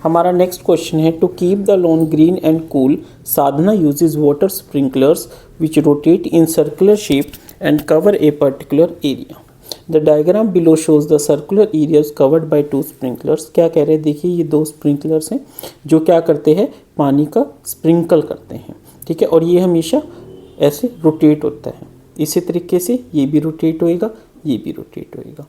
हमारा next question है, to keep the lawn green and cool Sadhna uses water sprinklers which rotate in circular shape and cover a particular area. The diagram below shows the circular areas covered by two sprinklers. क्या कह रहे हैं, देखिए ये दो sprinklers हैं जो क्या करते हैं, पानी का स्प्रिंकल करते हैं, ठीक है, और ये हमेशा ऐसे रोटेट होता है। इसी तरीके से ये भी रोटेट होएगा, ये भी रोटेट होएगा।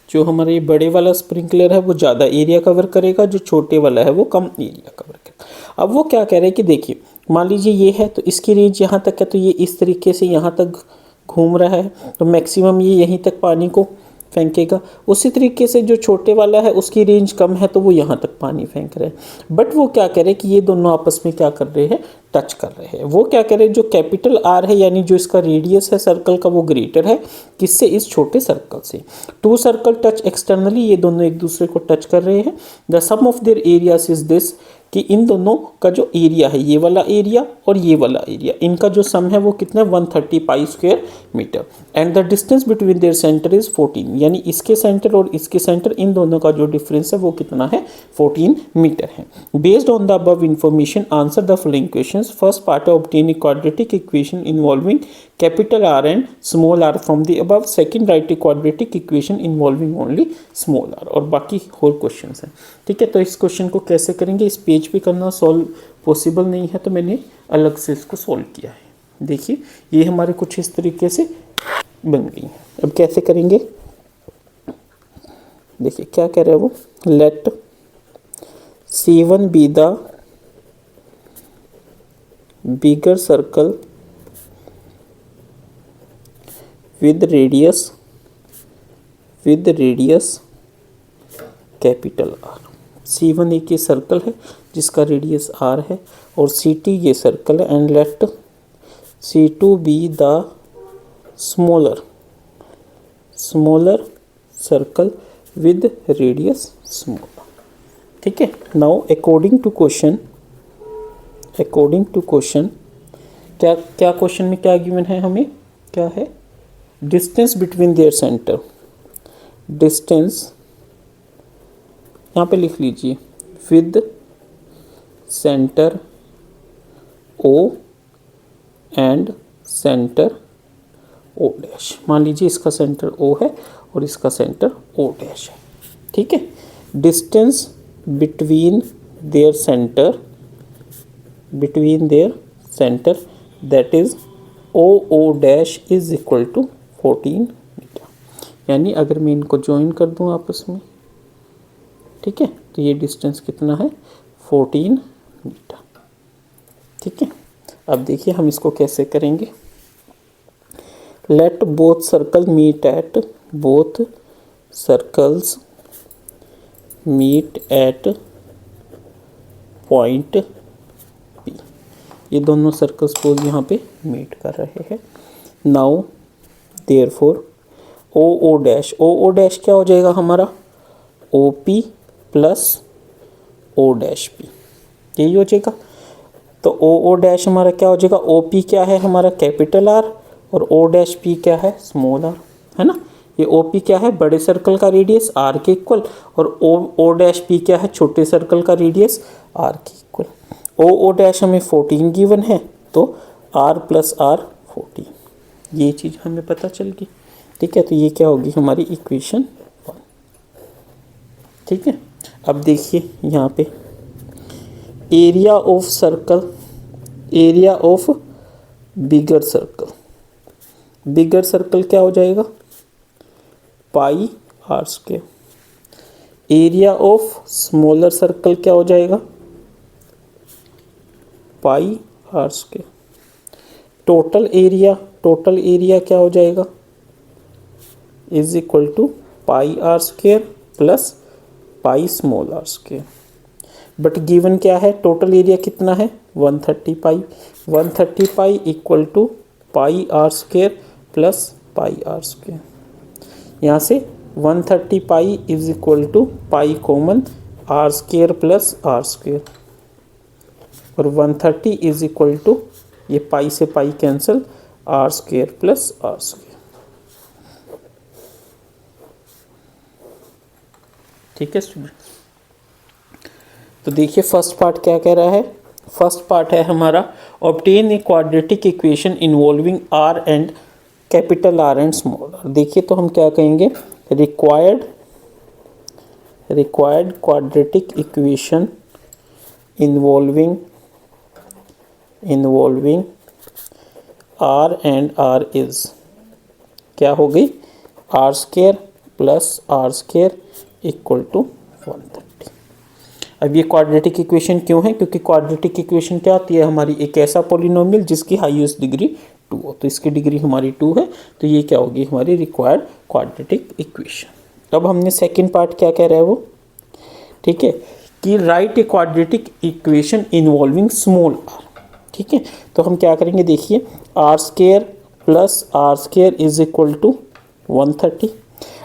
जो हमारा ये बड़े वाला स्प्रिंकलर है वो ज़्यादा एरिया कवर करेगा, जो छोटे वाला है वो कम एरिया कवर करेगा। अब वो क्या कह रहे हैं कि देखिए, मान लीजिए ये है तो इसकी रेंज यहाँ तक है, तो ये इस तरीके से यहाँ तक घूम रहा है, तो मैक्सिमम ये यहीं तक पानी को फेंकेगा। उसी तरीके से जो छोटे वाला है उसकी रेंज कम है, तो वो यहाँ तक पानी फेंक रहे हैं। बट वो क्या कह रहे हैं कि ये दोनों आपस में क्या कर रहे हैं, टच कर रहे हैं। वो क्या कह रहे हैं, जो कैपिटल आर है यानी जो इसका रेडियस है सर्कल का वो ग्रेटर है किससे, इस छोटे सर्कल से। टू सर्कल टच एक्सटर्नली, ये दोनों एक दूसरे को टच कर रहे हैं। The sum of their areas is this, कि इन दोनों का जो एरिया है, ये वाला एरिया और ये वाला एरिया, इनका जो सम है वो कितना है, 130 pi square metre. And the distance between their centre is 14, यानी इसके सेंटर और इसके सेंटर, इन दोनों का जो डिफरेंस है वो कितना है, 14 मीटर है। Based on the above information answer the following questions. First part है obtain a quadratic equation involving capital R and small R from the above. Second write a quadratic equation involving only small R, और बाकी और questions हैं, ठीक है। तो इस question को कैसे करेंगे, इस पेज पे करना सॉल्व पॉसिबल नहीं है, तो मैंने अलग से इसको सॉल्व किया है। देखिए ये हमारे कुछ इस तरीके से बन गई। अब कैसे करेंगे, देखिए क्या कह रहा है वो, let C1 be the bigger circle with radius capital R. C1 एक ये सर्कल है जिसका रेडियस आर है, और C2 ये सर्कल है। And let C2 be the smaller circle with radius smaller, ठीक है। नाउ अकॉर्डिंग टू क्वेश्चन क्या क्वेश्चन में क्या गिवन है हमें, क्या है, distance between their centre, distance यहाँ पे लिख लीजिए, with centre O and centre O dash. मान लीजिए इसका सेंटर O है और इसका सेंटर O डैश है, ठीक है। Distance between their centre that is O dash is equal to 14 metre. यानी अगर मैं इनको ज्वाइन कर दूं आपस में, ठीक है, तो ये डिस्टेंस कितना है, 14 मीटर, ठीक है। अब देखिए हम इसको कैसे करेंगे। Let both circles meet at point P। ये दोनों सर्कल्स पोज यहाँ पे मीट कर रहे हैं। नाउ देयरफॉर O डैश क्या हो जाएगा हमारा, OP plus O dash P, यही हो जाएगा। तो O डैश हमारा क्या हो जाएगा, OP क्या है हमारा कैपिटल R, और O डैश P क्या है स्मॉल r, है ना। ये OP क्या है, बड़े सर्कल का रेडियस R के इक्वल, और O डैश P क्या है, छोटे सर्कल का रेडियस R के इक्वल। O डैश हमें 14 गिवन है, तो R प्लस R 14, ये चीज़ हमें पता चल गई, ठीक है। तो ये क्या होगी हमारी इक्वेशन 1, ठीक है। अब देखिए यहाँ पे एरिया ऑफ बिगर सर्कल क्या हो जाएगा, pi R square. Area of smaller circle क्या हो जाएगा, pi R square. Total area क्या हो जाएगा, is equal to pi R square plus pi small r square. But given क्या है, टोटल एरिया कितना है, 130 pi equal to pi R square plus pi R square. यहाँ से 130 pi is equal to pi common R square plus R square, और 130 is equal to ये पाई से pi cancel, R square plus R square, ठीक है students. तो देखिए first part क्या कह रहा है। फर्स्ट पार्ट है हमारा obtain a quadratic equation involving R and capital R and small R. देखिए तो हम क्या कहेंगे, required quadratic equation involving R and R is क्या हो गई, R square plus R square equal to 130। अब ये क्वाड्रेटिक इक्वेशन क्यों है, क्योंकि क्वाड्रेटिक इक्वेशन क्या होती है हमारी, एक ऐसा पॉलिनोमियल जिसकी हाईएस्ट डिग्री 2 हो। तो इसकी डिग्री हमारी 2 है, तो ये क्या होगी हमारी रिक्वायर्ड क्वाड्रेटिक इक्वेशन। अब हमने सेकंड पार्ट क्या कह रहा है वो, ठीक है, कि right a quadratic equation involving small R. ठीक है, तो हम क्या करेंगे, देखिए R square plus R square is equal to 130।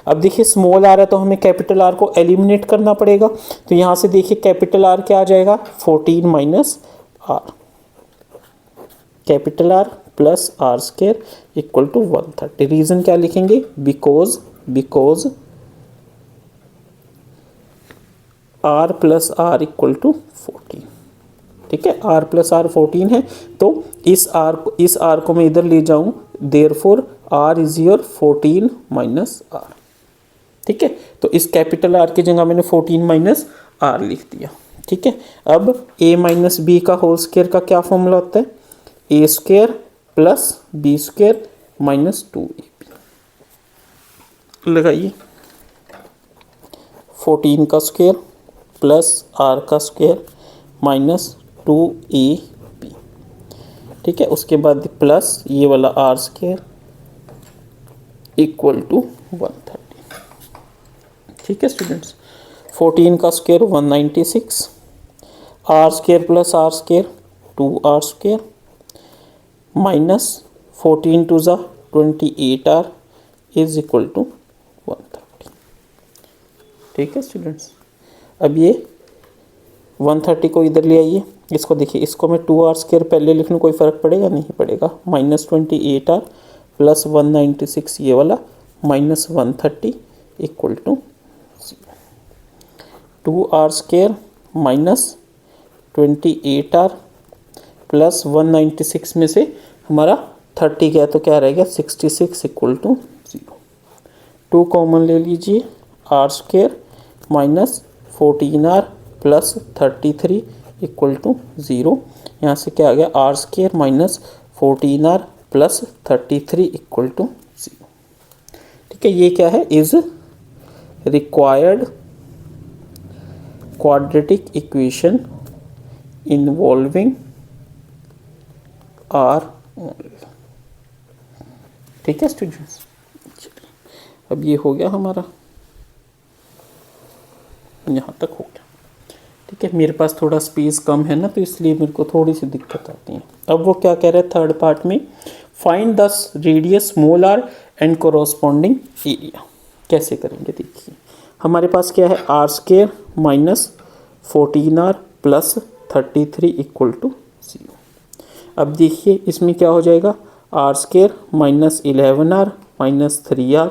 अब देखिए स्मॉल आर है तो हमें कैपिटल आर को एलिमिनेट करना पड़ेगा। तो यहाँ से देखिए कैपिटल आर क्या आ जाएगा, 14 minus R, capital R plus R square equal to 130। Reason क्या लिखेंगे, because R plus R equal to 14। ठीक है, आर प्लस आर 14 है, तो इस आर को मैं इधर ले जाऊं, therefore R is your 14 minus R. ठीक है, तो इस कैपिटल आर की जगह मैंने 14 माइनस आर लिख दिया। ठीक है, अब a माइनस बी का होल स्क्वायर का क्या फॉर्मूला होता है, A square plus B square minus 2ab। लगाइए 14 का स्क्वायर प्लस आर का स्क्वायर माइनस 2ab। ठीक है, उसके बाद प्लस ये वाला आर स्क्वायर इक्वल टू 130। ठीक है स्टूडेंट्स, 14 का square 196, R square plus R square 2r square minus 14 two ज़ा 28r इज इक्वल टू 130। ठीक है स्टूडेंट्स, अब ये 130 को इधर ले आइए, इसको देखिए, इसको मैं 2r स्क्वायर पहले लिख लूँ, कोई फ़र्क पड़ेगा, नहीं पड़ेगा, माइनस 28r प्लस 196 ये वाला minus 130 equal to 2r square minus 28r plus 196 में से हमारा 30 गया तो क्या रहेगा 66 इक्वल टू 0। 2 कॉमन ले लीजिए, R square minus 14r plus 33 equal to 0। यहाँ से क्या आ गया, R square minus 14r plus 33 equal to 0। ठीक है, ये क्या है, is required quadratic equation involving R only. ठीक है स्टूडेंट्स, अब ये हो गया हमारा, यहाँ तक हो गया। ठीक है, मेरे पास थोड़ा स्पेस कम है ना, तो इसलिए मेरे को थोड़ी सी दिक्कत आती है। अब वो क्या कह रहा है थर्ड पार्ट में, find the radius small R and corresponding area. कैसे करेंगे, देखिए हमारे पास क्या है, R square minus 14r plus 33 equal to 0। अब देखिए इसमें क्या हो जाएगा, R square minus 11r minus 3r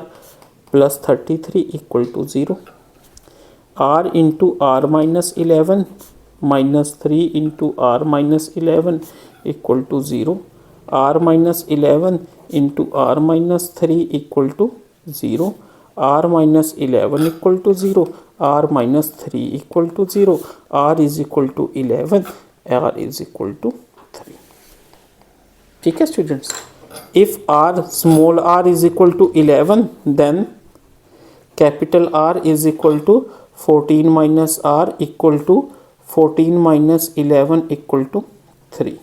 plus 33 equal to 0। r into R minus 11 minus 3 into R minus 11 equal to 0। r minus 11 into R minus 3 equal to 0। r minus 11 equal to 0, r minus 3 equal to 0, r is equal to 11, r is equal to 3। ठीक है students, if r small r is equal to 11 then capital R is equal to 14 minus r equal to 14 minus 11 equal to 3।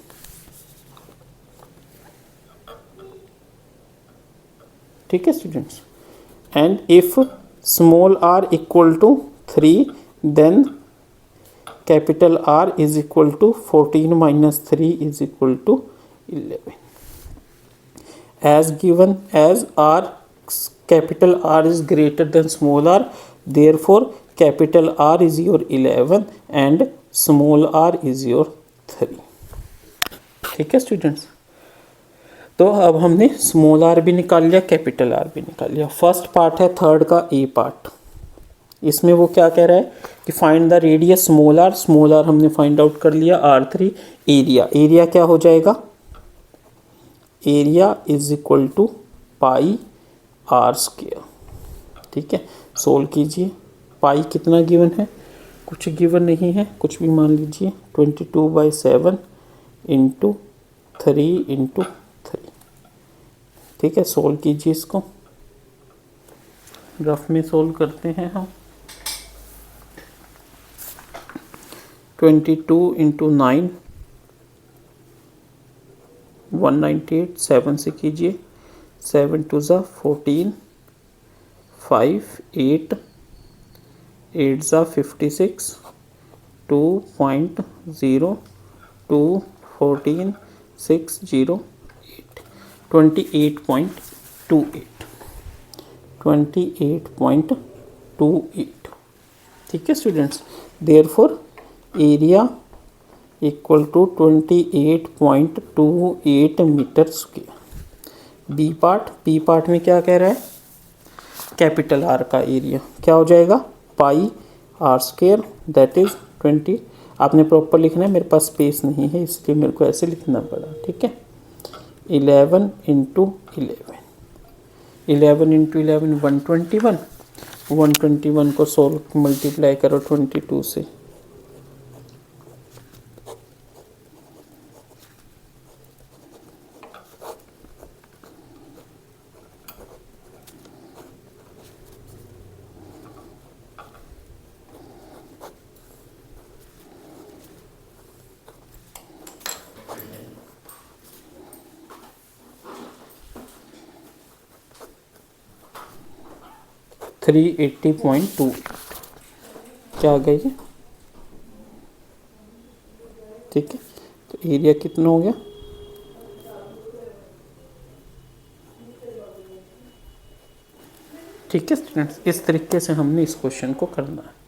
ठीक है students, and if small r equal to 3 then capital R is equal to 14 minus 3 is equal to 11, as given as r capital R is greater than small r, therefore capital R is your 11 and small r is your 3। ठीक है students, तो अब हमने small are भी निकाल लिया, capital R भी निकाल लिया। फर्स्ट पार्ट है थर्ड का ए पार्ट। इसमें वो क्या कह रहा है कि find the radius small R हमने फाइंड आउट कर लिया, R3 एरिया क्या हो जाएगा, area is equal to pi R square. ठीक है, सोल्व कीजिए। पाई कितना गिवन है, कुछ गिवन नहीं है, कुछ भी मान लीजिए, 22/7 इंटू 3 ठीक है, सोल्व कीजिए इसको, रफ में सोल्व करते हैं हम। 22 इंटू 9 198, 7 से कीजिए, 7 2 ज़ा 14, 5 8 8 ज़ा 56, 2.0 2 14 6 0 8 28.28 ठीक है students. Therefore area equal to 28.28 metre square. B part में क्या कह रहा है, कैपिटल आर का एरिया क्या हो जाएगा, पाई आर स्क्वायर दैट इज 20। आपने प्रॉपर लिखना है, मेरे पास स्पेस नहीं है इसलिए मेरे को ऐसे लिखना पड़ा। ठीक है, 11 इंटू 11 इंटू 11 121 को सोल्व मल्टीप्लाई करो 22 से, 380.2 क्या आ गई है। ठीक है, तो एरिया कितना हो गया, ठीक है स्टूडेंट्स। इस तरीके से हमने इस क्वेश्चन को करना है।